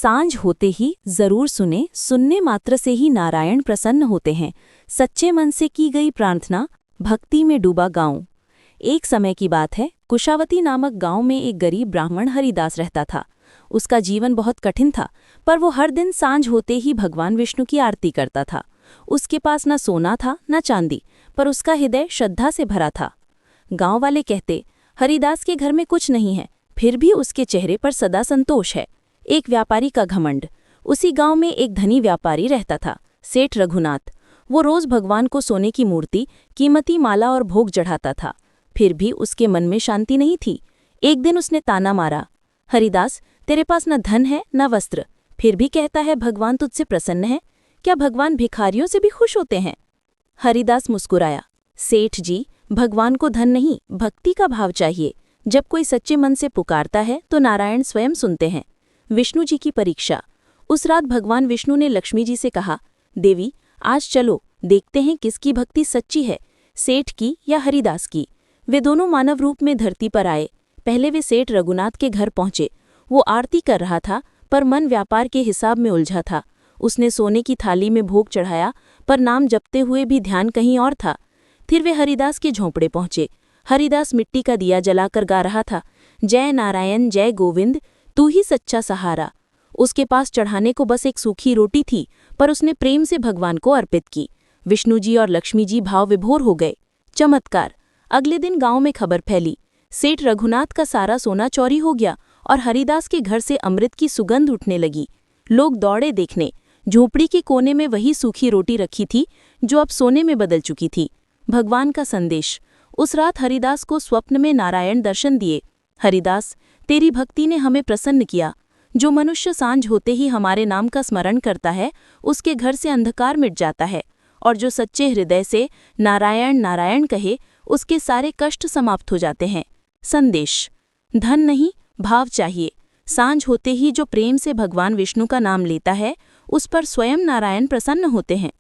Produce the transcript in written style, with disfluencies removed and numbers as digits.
सांझ होते ही जरूर सुने, सुनने मात्र से ही नारायण प्रसन्न होते हैं। सच्चे मन से की गई प्रार्थना, भक्ति में डूबा गांव। एक समय की बात है, कुशावती नामक गांव में एक गरीब ब्राह्मण हरिदास रहता था। उसका जीवन बहुत कठिन था, पर वो हर दिन सांझ होते ही भगवान विष्णु की आरती करता था। उसके पास न सोना था न चांदी, पर उसका हृदय श्रद्धा से भरा था। गांव वाले कहते, हरिदास के घर में कुछ नहीं है, फिर भी उसके चेहरे पर सदा संतोष है। एक व्यापारी का घमंड। उसी गांव में एक धनी व्यापारी रहता था, सेठ रघुनाथ। वो रोज भगवान को सोने की मूर्ति, कीमती माला और भोग चढ़ाता था, फिर भी उसके मन में शांति नहीं थी। एक दिन उसने ताना मारा, हरिदास, तेरे पास न धन है न वस्त्र, फिर भी कहता है भगवान तुझसे प्रसन्न है। क्या भगवान भिखारियों से भी खुश होते हैं? हरिदास मुस्कुराया, सेठ जी, भगवान को धन नहीं, भक्ति का भाव चाहिए। जब कोई सच्चे मन से पुकारता है तो नारायण स्वयं सुनते हैं। विष्णु जी की परीक्षा। उस रात भगवान विष्णु ने लक्ष्मी जी से कहा, देवी, आज चलो, देखते हैं किसकी भक्ति सच्ची है, सेठ की या हरिदास की। वे दोनों मानव रूप में धरती पर आए। पहले वे सेठ रघुनाथ के घर पहुंचे। वो आरती कर रहा था, पर मन व्यापार के हिसाब में उलझा था। उसने सोने की थाली में भोग चढ़ाया, पर नाम जपते हुए भी ध्यान कहीं और था। फिर वे हरिदास के झोंपड़े पहुंचे। हरिदास मिट्टी का दिया जलाकर गा रहा था, जय नारायण जय गोविंद, तू ही सच्चा सहारा। उसके पास चढ़ाने को बस एक सूखी रोटी थी, पर उसने प्रेम से भगवान को अर्पित की। विष्णु जी और लक्ष्मी जी भाव विभोर हो गए। चमत्कार। अगले दिन गांव में खबर फैली, सेठ रघुनाथ का सारा सोना चोरी हो गया और हरिदास के घर से अमृत की सुगंध उठने लगी। लोग दौड़े देखने। झोपड़ी के कोने में वही सूखी रोटी रखी थी, जो अब सोने में बदल चुकी थी। भगवान का संदेश। उस रात हरिदास को स्वप्न में नारायण दर्शन दिए। हरिदास, तेरी भक्ति ने हमें प्रसन्न किया। जो मनुष्य सांझ होते ही हमारे नाम का स्मरण करता है, उसके घर से अंधकार मिट जाता है, और जो सच्चे हृदय से नारायण नारायण कहे, उसके सारे कष्ट समाप्त हो जाते हैं। संदेश। धन नहीं, भाव चाहिए। सांझ होते ही जो प्रेम से भगवान विष्णु का नाम लेता है, उस पर स्वयं नारायण प्रसन्न होते हैं।